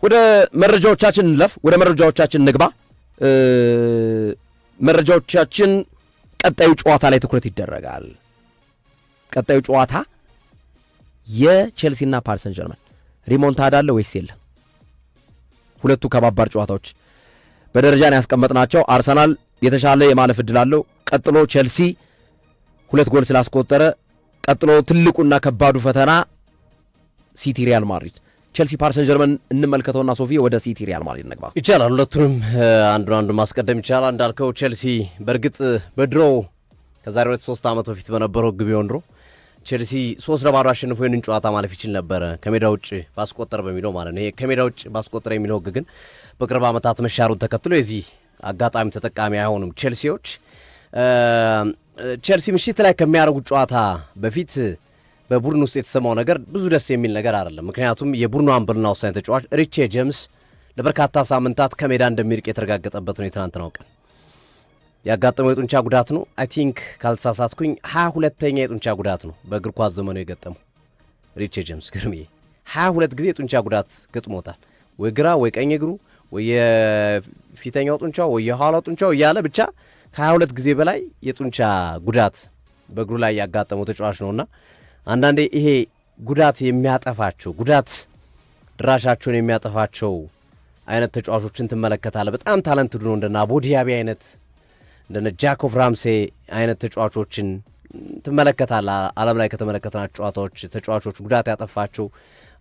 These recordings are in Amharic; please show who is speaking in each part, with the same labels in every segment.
Speaker 1: ወደ መረጃዎቻችን እንለፍ። ወደ መረጃዎቻችን ንግባ። መረጃዎቻችን ቀጣዩ ጨዋታ ላይ ትኩረት ይደረጋል። ቀጣዩ ጨዋታ የቼልሲና ፓሪስ ሰን ዠርመን ሪሞንታዳ አለ ወይስ የለም? ሁለቱ ከባባር ጨዋታዎች በደረጃን ያስቀመጥናቸው። አርሰናል የተሻለ የማለፍ ዕድል አለው። ቀጥሎ ቼልሲ 2 ጎል ስላስቆጠረ፣ ቀጥሎ ትልቁና ከባዱ ፈተና ሲቲ ሪያል ማድሪድ። ቼልሲ ፓሪስ ሰን ዠርመን እንመልከተውና ሶፊ ወደ ሲቲ ሪያል ማድሪድ ነግባ።
Speaker 2: ይቻላል፣ ሁለቱንም አንዱ ማስቀደም ይቻላል። እንዳልከው ቼልሲ በእርግጥ በድሮ ከዛሬ 3 ዓመት በፊት በነበረው ግብ ይወንድሮ ቼልሲ 3-0 አሸንፎ ይህንን ጨዋታ ማለፍ ይችል ነበረ፣ ከሜዳ ውጭ ባስቆጠር በሚለው ማለት ነው። ይሄ ከሜዳ ውጭ ባስቆጠር የሚለው ሕግ ግን በቅርብ ዓመታት መሻሩን ተከትሎ የዚህ አጋጣሚ ተጠቃሚ አይሆኑም ቼልሲዎች። ቼልሲ ምሽት ላይ ከሚያደርጉት ጨዋታ በፊት በቡድን ውስጥ የተሰማው ነገር ብዙ ደስ የሚል ነገር አይደለም። ምክንያቱም የቡድኑ አምበልና ወሳኝ ተጫዋች ሪቼ ጄምስ ለበርካታ ሳምንታት ከሜዳ እንደሚርቅ የተረጋገጠበት ነው የትናንትናው ቀን። ያጋጠመው የጡንቻ ጉዳት ነው። አይ ቲንክ ካልተሳሳትኩኝ 22ኛ የጡንቻ ጉዳት ነው በእግር ኳስ ዘመኑ የገጠመው ሪቼ ጄምስ። ግርምዬ 22 ጊዜ የጡንቻ ጉዳት ገጥሞታል። ወይ ግራ ወይ ቀኝ እግሩ ወይ የፊተኛው ጡንቻው ወይ የኋላው ጡንቻው እያለ ብቻ ከ22 ጊዜ በላይ የጡንቻ ጉዳት በእግሩ ላይ ያጋጠመው ተጫዋች ነውና አንዳንዴ ይሄ ጉዳት የሚያጠፋቸው ጉዳት ድራሻቸውን የሚያጠፋቸው አይነት ተጫዋቾችን ትመለከታለህ። በጣም ታለንትዱ ነው። እንደና ቦዲያቢ አይነት እንደነ ጃኮቭ ራምሴ አይነት ተጫዋቾችን ትመለከታለህ። ዓለም ላይ ከተመለከትናቸው ተጫዋቾች ጉዳት ያጠፋቸው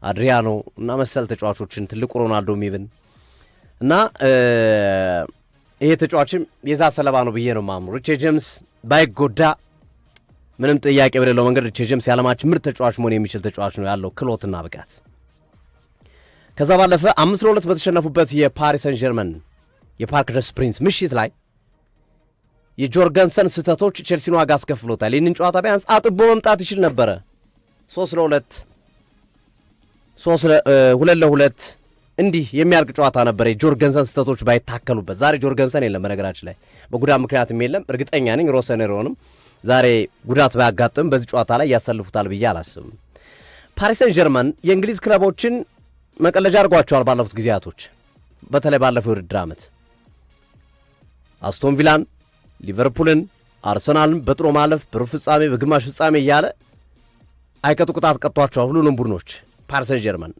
Speaker 2: አድሪያኖ እና መሰል ተጫዋቾችን ትልቁ ሮናልዶ ሚቭን እና ይሄ ተጫዋችም የዛ ሰለባ ነው ብዬ ነው ማምኑ። ሪቼ ጄምስ ባይጎዳ ምንም ጥያቄ በሌለው መንገድ ሪቼ ጄምስ የዓለማችን ምርጥ ተጫዋች መሆን የሚችል ተጫዋች ነው ያለው ክሎትና ብቃት። ከዛ ባለፈ 5-2 በተሸነፉበት የፓሪስ ሰን ዠርመን የፓርክ ደስ ፕሪንስ ምሽት ላይ የጆርገንሰን ስህተቶች ቼልሲን ዋጋ አስከፍሎታል። ይህንን ጨዋታ ቢያንስ አጥቦ መምጣት ይችል ነበረ። 3-2 2-2 እንዲህ የሚያልቅ ጨዋታ ነበር የጆርገንሰን ስህተቶች ባይታከሉበት። ዛሬ ጆርገንሰን የለም፣ በነገራችን ላይ በጉዳት ምክንያትም የለም። እርግጠኛ ነኝ ሮሰኔሮንም ዛሬ ጉዳት ባያጋጥም በዚህ ጨዋታ ላይ ያሰልፉታል ብዬ አላስብም። ፓሪስ ሰን ዠርመን የእንግሊዝ ክለቦችን መቀለጃ አድርጓቸዋል ባለፉት ጊዜያቶች፣ በተለይ ባለፈው የውድድር ዓመት አስቶን ቪላን፣ ሊቨርፑልን፣ አርሰናልን በጥሎ ማለፍ በሩብ ፍጻሜ በግማሽ ፍጻሜ እያለ አይቀጡ ቅጣት ቀጥቷቸዋል ሁሉንም ቡድኖች። ፓሪስ ሰን ዠርመን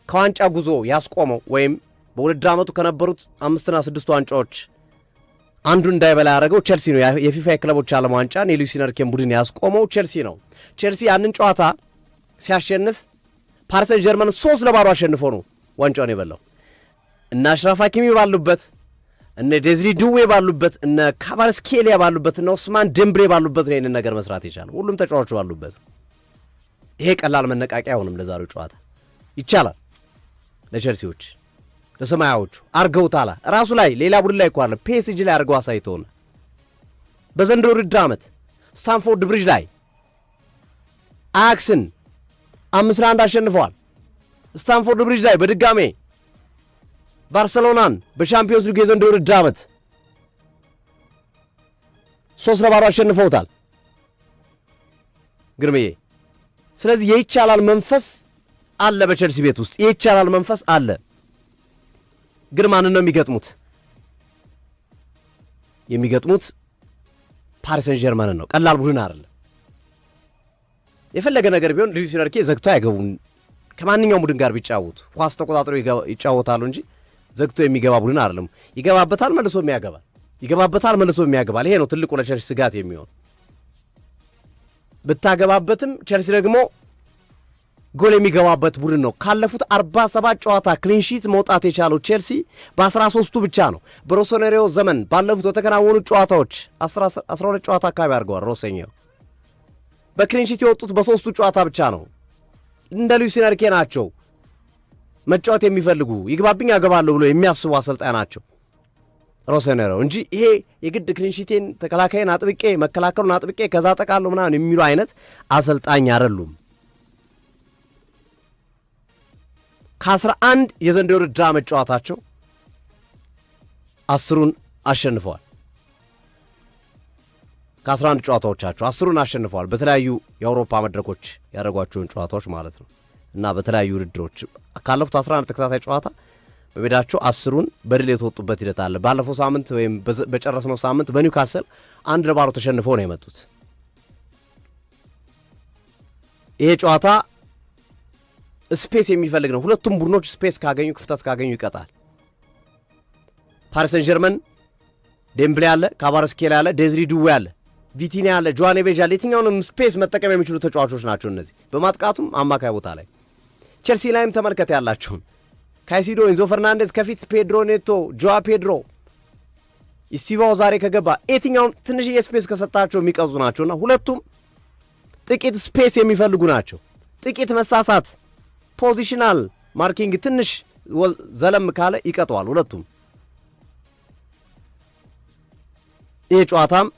Speaker 2: ከዋንጫ ጉዞ ያስቆመው ወይም በውድድር ዓመቱ ከነበሩት 5 እና 6 ዋንጫዎች አንዱን እንዳይበላ ያደረገው ቼልሲ ነው። የፊፋ የክለቦች ዓለም ዋንጫን የሉዊስ ኤንሪኬን ቡድን ያስቆመው ቼልሲ ነው። ቼልሲ ያንን ጨዋታ ሲያሸንፍ ፓሪስ ሰን ዠርመን 3-0 አሸንፎ ነው ዋንጫውን የበላው። እነ አሽራፍ ሀኪሚ ባሉበት፣ እነ ዴዝሊ ዱዌ ባሉበት፣ እነ ካቫርስኬሊያ ባሉበት፣ እነ ኦስማን ደምብሬ ባሉበት ነው ይህንን ነገር መስራት የቻለው። ሁሉም ተጫዋቾች ባሉበት። ይሄ ቀላል መነቃቂያ አይሆንም ለዛሬው ጨዋታ። ይቻላል ለቼልሲዎች ለሰማያዎቹ አርገውታላ። ራሱ ላይ ሌላ ቡድን ላይ እኮ አለ ፒኤስጂ ላይ አርገው አሳይተውና በዘንድሮ ውድድር ዓመት ስታንፎርድ ብሪጅ ላይ አያክስን 5-1 አሸንፈዋል። ስታንፎርድ ብሪጅ ላይ በድጋሜ ባርሰሎናን በሻምፒዮንስ ሊግ የዘንድሮ ውድድር ዓመት 3-0 አሸንፈውታል ግርምዬ። ስለዚህ የይቻላል መንፈስ አለ በቼልሲ ቤት ውስጥ የይቻላል መንፈስ አለ። ግን ማንን ነው የሚገጥሙት? ፓሪስ ሰን ዠርመንን ነው። ቀላል ቡድን አይደለም። የፈለገ ነገር ቢሆን ሉዊስ ኤንሪኬ ዘግቶ አይገቡም። ከማንኛውም ቡድን ጋር ቢጫወቱ ኳስ ተቆጣጥሮ ይጫወታሉ እንጂ ዘግቶ የሚገባ ቡድን አይደለም። ይገባበታል፣ መልሶም ያገባል። ይገባበታል፣ መልሶም ያገባል። ይሄ ነው ትልቁ ለቼልሲ ስጋት የሚሆን። ብታገባበትም ቼልሲ ደግሞ ጎል የሚገባበት ቡድን ነው። ካለፉት 47 ጨዋታ ክሊንሺት መውጣት የቻለው ቼልሲ በ13ቱ ብቻ ነው። በሮሰኔሪዮ ዘመን ባለፉት በተከናወኑ ጨዋታዎች 12 ጨዋታ አካባቢ አድርገዋል። ሮሰኛው በክሊንሺት የወጡት በ3ቱ ጨዋታ ብቻ ነው። እንደ ሉዊስ ኤንሪኬ ናቸው መጫወት የሚፈልጉ ይግባብኝ ያገባለሁ ብሎ የሚያስቡ አሰልጣኝ ናቸው ሮሰኔሪዮ እንጂ ይሄ የግድ ክሊንሺቴን ተከላካይን አጥብቄ መከላከሉን አጥብቄ ከዛ ጠቃለሁ ምናምን የሚሉ አይነት አሰልጣኝ አይደሉም። ከ11 የዘንድሮ ውድድር ዓመት ጨዋታቸው 10ሩን አሸንፈዋል። ከ11 ጨዋታዎቻቸው 10ሩን አሸንፈዋል። በተለያዩ የአውሮፓ መድረኮች ያደረጓቸውን ጨዋታዎች ማለት ነው እና በተለያዩ ውድድሮች ካለፉት 11 ተከታታይ ጨዋታ በሜዳቸው 10ን በድል የተወጡበት ሂደት አለ። ባለፈው ሳምንት ወይም በጨረስነው ሳምንት በኒውካስል 1-0 ተሸንፈው ነው የመጡት። ይሄ ጨዋታ ስፔስ የሚፈልግ ነው። ሁለቱም ቡድኖች ስፔስ ካገኙ፣ ክፍተት ካገኙ ይቀጣል። ፓሪስ ሰን ጀርመን ዴምብሌ አለ፣ ካቫርስኬላ አለ፣ ዴዝሪ ዱዌ አለ፣ ቪቲኒያ አለ፣ ጆዋን ኔቬዝ አለ። የትኛውንም ስፔስ መጠቀም የሚችሉ ተጫዋቾች ናቸው እነዚህ። በማጥቃቱም አማካይ ቦታ ላይ ቼልሲ ላይም ተመልከተ ያላቸውን ካይሲዶ፣ ኢንዞ ፈርናንዴዝ ከፊት ፔድሮ ኔቶ፣ ጆዋ ፔድሮ፣ ኢስቲቫው ዛሬ ከገባ የትኛውም ትንሽዬ ስፔስ ከሰጣቸው የሚቀዙ ናቸውና ሁለቱም ጥቂት ስፔስ የሚፈልጉ ናቸው። ጥቂት መሳሳት፣ ፖዚሽናል ማርኪንግ ትንሽ ዘለም ካለ ይቀጠዋል ሁለቱም። ይህ ጨዋታም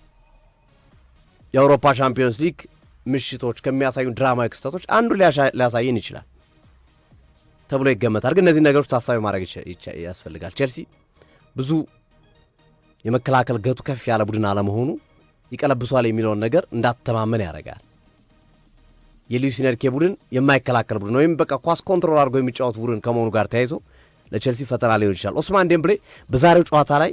Speaker 2: የአውሮፓ ሻምፒዮንስ ሊግ ምሽቶች ከሚያሳዩ ድራማዊ ክስተቶች አንዱ ሊያሳየን ይችላል ተብሎ ይገመታል። ግን እነዚህ ነገሮች ታሳቢ ማድረግ ያስፈልጋል። ቼልሲ ብዙ የመከላከል ገቱ ከፍ ያለ ቡድን አለመሆኑ ይቀለብሷል የሚለውን ነገር እንዳትተማመን ያደርጋል። የሉዊስ ኤንሪኬ ቡድን የማይከላከል ቡድን ወይም በቃ ኳስ ኮንትሮል አድርጎ የሚጫወት ቡድን ከመሆኑ ጋር ተያይዞ ለቼልሲ ፈተና ሊሆን ይችላል። ኦስማን ዴምብሌ በዛሬው ጨዋታ ላይ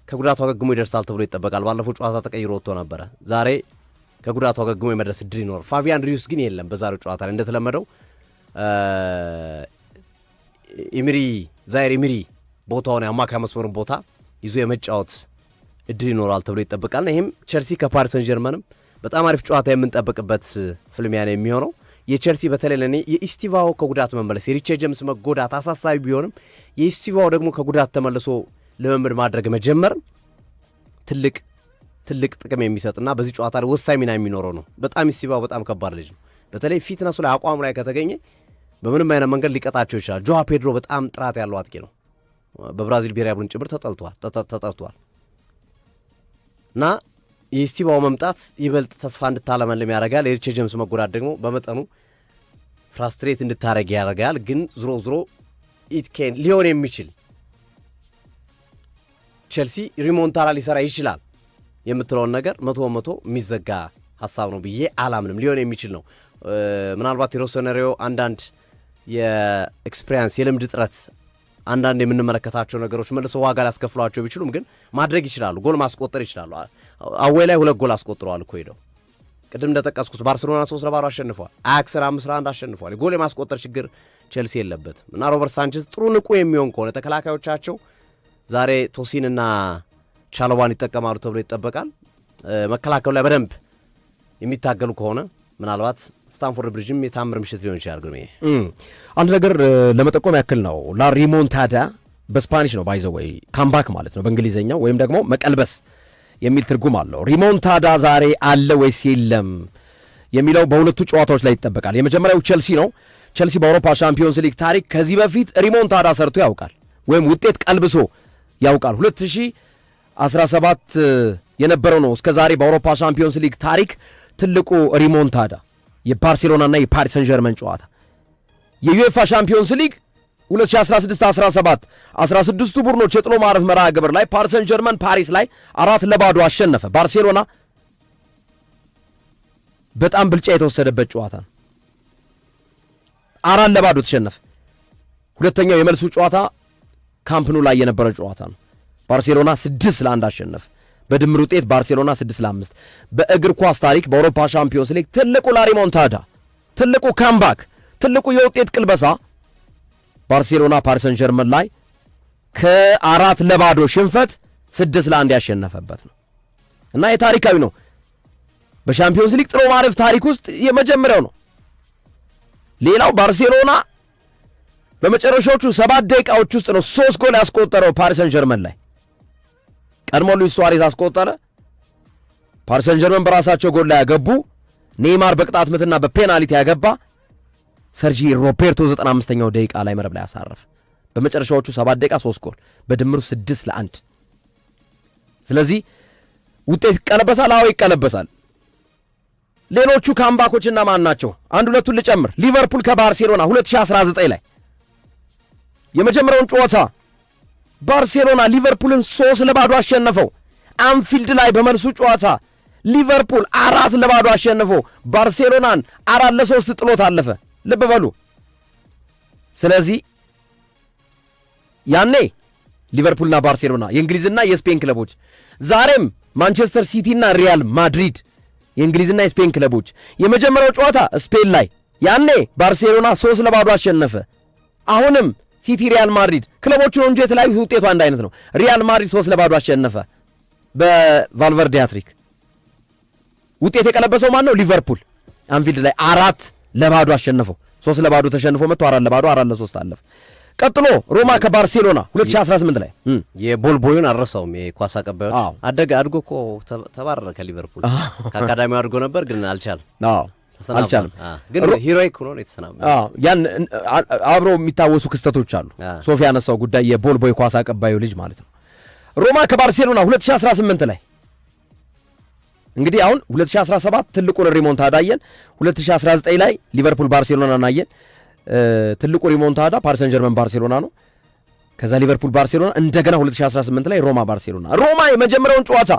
Speaker 2: ከጉዳቱ አገግሞ ይደርሳል ተብሎ ይጠበቃል። ባለፈው ጨዋታ ተቀይሮ ወጥቶ ነበረ። ዛሬ ከጉዳቱ አገግሞ የመድረስ እድል ይኖራል። ፋቢያን ሪዩስ ግን የለም በዛሬው ጨዋታ ላይ እንደተለመደው ዛይር ኤሚሪ ቦታውን የአማካይ መስመሩን ቦታ ይዞ የመጫወት እድል ይኖራል ተብሎ ይጠበቃልና ይህም ቼልሲ ከፓሪስ ሰን ጀርመንም በጣም አሪፍ ጨዋታ የምንጠብቅበት ፍልሚያ ነው የሚሆነው። የቼልሲ በተለይ ለእኔ የኢስቲቫኦ ከጉዳት መመለስ የሪቼ ጀምስ መጎዳት አሳሳቢ ቢሆንም የኢስቲቫኦ ደግሞ ከጉዳት ተመልሶ ልምምድ ማድረግ መጀመር ትልቅ ጥቅም የሚሰጥና በዚህ ጨዋታ ላይ ወሳኝ ሚና የሚኖረው ነው። በጣም ኢስቲቫኦ በጣም ከባድ ልጅ ነው። በተለይ ፊትነሱ ላይ አቋሙ ላይ ከተገኘ በምንም አይነት መንገድ ሊቀጣቸው ይችላል። ጆዋ ፔድሮ በጣም ጥራት ያለው አጥቂ ነው። በብራዚል ብሔራዊ ቡድን ጭምር ተጠርቷል እና የኢስቲቫኦ መምጣት ይበልጥ ተስፋ እንድታለመልም ያደርጋል። የሪቼ ጀምስ መጎዳት ደግሞ በመጠኑ ፍራስትሬት እንድታረግ ያደርጋል። ግን ዝሮ ኢትኬን ሊሆን የሚችል ቼልሲ ሪሞንታራ ሊሰራ ይችላል የምትለውን ነገር 100% የሚዘጋ ሀሳብ ነው ብዬ አላምንም። ሊሆን የሚችል ነው። ምናልባት የሮሰነሪዮ አንዳንድ የኤክስፔሪንስ የልምድ ጥረት አንዳንድ የምንመለከታቸው ነገሮች መልሶ ዋጋ ሊያስከፍሏቸው ቢችሉም ግን ማድረግ ይችላሉ። ጎል ማስቆጠር ይችላሉ። አዌይ ላይ 2 ጎል አስቆጥረዋል እኮ ሄደው ቅድም እንደጠቀስኩት ባርሴሎና 3-0 አሸንፏል። አያክስን 5-1 አሸንፏል። ጎል የማስቆጠር ችግር ቼልሲ የለበትም እና ሮበርት ሳንቼዝ ጥሩ ንቁ የሚሆን ከሆነ ተከላካዮቻቸው ዛሬ ቶሲንና ቻሎባን ይጠቀማሉ ተብሎ ይጠበቃል። መከላከሉ ላይ በደንብ የሚታገሉ ከሆነ ምናልባት ስታንፎርድ ብሪጅም የታምር ምሽት ሊሆን ይችላል። ግን
Speaker 1: አንድ ነገር ለመጠቆም ያክል ነው። ላሪሞንታዳ በስፓኒሽ ነው ባይዘወይ ካምባክ ማለት ነው በእንግሊዝኛው ወይም ደግሞ መቀልበስ የሚል ትርጉም አለው። ሪሞንታዳ ዛሬ አለ ወይስ የለም የሚለው በሁለቱ ጨዋታዎች ላይ ይጠበቃል። የመጀመሪያው ቼልሲ ነው። ቼልሲ በአውሮፓ ሻምፒዮንስ ሊግ ታሪክ ከዚህ በፊት ሪሞንታዳ ሰርቶ ያውቃል ወይም ውጤት ቀልብሶ ያውቃል። 2017 የነበረው ነው እስከ ዛሬ በአውሮፓ ሻምፒዮንስ ሊግ ታሪክ ትልቁ ሪሞንታዳ የባርሴሎናና የፓሪስ ሰን ጀርመን ጨዋታ። የዩኤፋ ሻምፒዮንስ ሊግ 2016-17 16ቱ ቡድኖች የጥሎ ማለፍ መርሃ ግብር ላይ ፓሪስ ሰን ጀርመን ፓሪስ ላይ 4-0 አሸነፈ። ባርሴሎና በጣም ብልጫ የተወሰደበት ጨዋታ ነው። 4-0 ተሸነፈ። ሁለተኛው የመልሱ ጨዋታ ካምፕኑ ላይ የነበረ ጨዋታ ነው። ባርሴሎና 6-1 አሸነፈ። በድምር ውጤት ባርሴሎና 6-5። በእግር ኳስ ታሪክ በአውሮፓ ሻምፒዮንስ ሊግ ትልቁ ላሪሞንታዳ፣ ትልቁ ካምባክ፣ ትልቁ የውጤት ቅልበሳ ባርሴሎና ፓሪስ ሰን ጀርመን ላይ ከ4-0 ሽንፈት 6-1 ያሸነፈበት ነው እና የታሪካዊ ነው። በሻምፒዮንስ ሊግ ጥሎ ማለፍ ታሪክ ውስጥ የመጀመሪያው ነው። ሌላው ባርሴሎና በመጨረሻዎቹ 7 ደቂቃዎች ውስጥ ነው 3 ጎል ያስቆጠረው ፓሪስ ሰን ጀርመን ላይ። ቀድሞ ሉዊስ ሱዋሬዝ አስቆጠረ። ፓሪስ ሰን ጀርመን በራሳቸው ጎል ላይ ያገቡ፣ ኔይማር በቅጣት ምትና በፔናልቲ ያገባ፣ ሰርጂ ሮቤርቶ 95ኛው ደቂቃ ላይ መረብ ላይ ያሳረፈ። በመጨረሻዎቹ 7 ደቂቃ 3 ጎል በድምሩ 6-1። ስለዚህ ውጤት ይቀለበሳል። አዎ ይቀለበሳል። ሌሎቹ ካምባኮችና ማን ናቸው? አንድ ሁለቱን ልጨምር። ሊቨርፑል ከባርሴሎና 2019 ላይ የመጀመሪያውን ጨዋታ ባርሴሎና ሊቨርፑልን 3-0 አሸነፈው። አንፊልድ ላይ በመልሱ ጨዋታ ሊቨርፑል 4-0 አሸነፈው። ባርሴሎናን 4-3 ጥሎት አለፈ። ልብ በሉ። ስለዚህ ያኔ ሊቨርፑልና ባርሴሎና የእንግሊዝና የስፔን ክለቦች፣ ዛሬም ማንቸስተር ሲቲና ሪያል ማድሪድ የእንግሊዝና የስፔን ክለቦች። የመጀመሪያው ጨዋታ ስፔን ላይ ያኔ ባርሴሎና 3-0 አሸነፈ። አሁንም ሲቲ ሪያል ማድሪድ ክለቦቹ ነው እንጂ የተለያዩ ውጤቱ አንድ አይነት ነው። ሪያል ማድሪድ 3-0 አሸነፈ በቫልቨርዴ ሃትሪክ። ውጤት የቀለበሰው ማን ነው? ሊቨርፑል አንፊልድ ላይ 4-0 አሸነፈው። 3-0 ተሸንፎ መጥቶ 4-0 4-3 አለፈ። ቀጥሎ ሮማ ከባርሴሎና 2018 ላይ
Speaker 2: የቦልቦዩን አልረሳውም። የኳስ አቀባዩ አድጎ እኮ ተባረረ ከሊቨርፑል። ከአካዳሚው አድጎ ነበር ግን አልቻለም። ግን ሂሮይክ ሆኖ ነው የተሰናበተው።
Speaker 1: ያን አብረው የሚታወሱ ክስተቶች አሉ። ሶፊ ያነሳው ጉዳይ የቦልቦይ ኳስ አቀባዩ ልጅ ማለት ነው። ሮማ ከባርሴሎና 2018 ላይ እንግዲህ አሁን 2017 ትልቁን ሪሞንታዳ አየን። 2019 ላይ ሊቨርፑል ባርሴሎናን አየን። ትልቁ ሪሞንታዳ ፓሪስ ሰን ጀርመን ባርሴሎና ነው። ከዛ ሊቨርፑል ባርሴሎና፣ እንደገና 2018 ላይ ሮማ ባርሴሎና። ሮማ የመጀመሪያውን ጨዋታ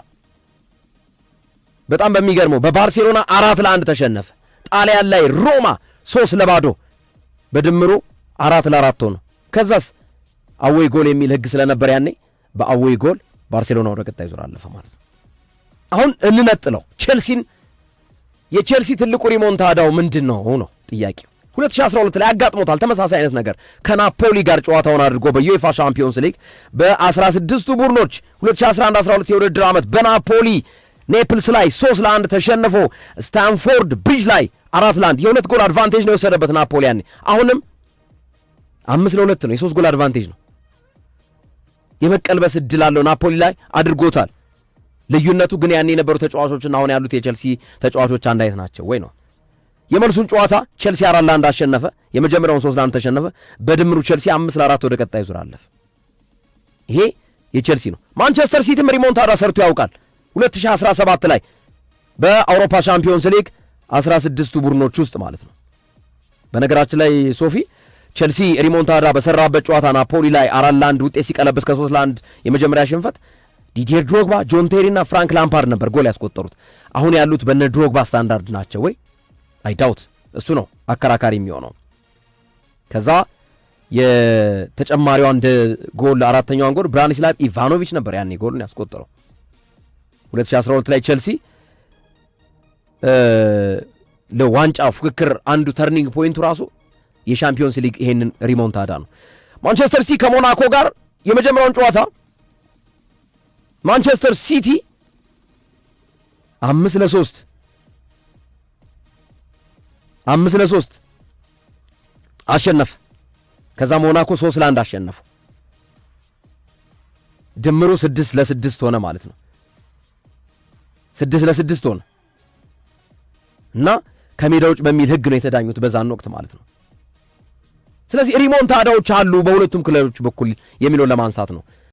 Speaker 1: በጣም በሚገርመው በባርሴሎና 4-1 ተሸነፈ። ጣሊያን ላይ ሮማ 3-0 በድምሩ 4-4 ሆነ። ከዛስ አዌይ ጎል የሚል ህግ ስለነበር ያኔ በአዌይ ጎል ባርሴሎና ወደ ቀጣይ ዙር አለፈ ማለት ነው። አሁን እንነጥለው ቼልሲን። የቼልሲ ትልቁ ሪሞንታዳው ምንድን ነው ነው ጥያቄው። 2012 ላይ አጋጥሞታል ተመሳሳይ አይነት ነገር ከናፖሊ ጋር ጨዋታውን አድርጎ በዩኤፋ ሻምፒዮንስ ሊግ በ16ቱ ቡድኖች 2011-12 የውድድር ዓመት በናፖሊ ኔፕልስ ላይ 3-1 ተሸንፎ ስታንፎርድ ብሪጅ ላይ 4-1 የ2 ጎል አድቫንቴጅ ነው የወሰደበት ናፖሊ ያኔ። አሁንም 5-2 ነው፣ የ3 ጎል አድቫንቴጅ ነው። የመቀልበስ እድል አለው ናፖሊ ላይ አድርጎታል። ልዩነቱ ግን ያኔ የነበሩ ተጫዋቾችና አሁን ያሉት የቼልሲ ተጫዋቾች አንድ አይነት ናቸው ወይ ነው። የመልሱን ጨዋታ ቼልሲ 4-1 አሸነፈ። የመጀመሪያውን 3-1 ተሸነፈ። በድምሩ ቼልሲ 5-4 ወደ ቀጣይ ዙር አለፈ። ይሄ የቼልሲ ነው። ማንቸስተር ሲቲም ሪሞንታዳ ሰርቶ ያውቃል 2017 ላይ በአውሮፓ ሻምፒዮንስ ሊግ 16ቱ ቡድኖች ውስጥ ማለት ነው። በነገራችን ላይ ሶፊ ቼልሲ ሪሞንታዳ በሰራበት ጨዋታ ናፖሊ ላይ 4-1 ውጤት ሲቀለብስ ከ3-1 የመጀመሪያ ሽንፈት ዲዲየር ድሮግባ፣ ጆን ቴሪ እና ፍራንክ ላምፓርድ ነበር ጎል ያስቆጠሩት። አሁን ያሉት በነ ድሮግባ ስታንዳርድ ናቸው ወይ? አይዳውት። እሱ ነው አከራካሪ የሚሆነው። ከዛ የተጨማሪዋ እንደ ጎል አራተኛዋን ጎል ብራኒስላቭ ኢቫኖቪች ነበር ያኔ ጎልን ያስቆጠረው። 2012 ላይ ቼልሲ ለዋንጫ ፉክክር አንዱ ተርኒንግ ፖይንቱ ራሱ የሻምፒዮንስ ሊግ ይሄንን ሪሞንታዳ ነው። ማንቸስተር ሲቲ ከሞናኮ ጋር የመጀመሪያውን ጨዋታ ማንቸስተር ሲቲ 5-3 አሸነፈ። ከዛ ሞናኮ 3-1 አሸነፈ። ድምሩ 6-6 ሆነ ማለት ነው። 6-6 ሆነ እና ከሜዳ ውጭ በሚል ህግ ነው የተዳኙት በዛን ወቅት ማለት ነው። ስለዚህ ሪሞንታዳዎች አሉ በሁለቱም ክለቦች በኩል የሚለውን ለማንሳት ነው።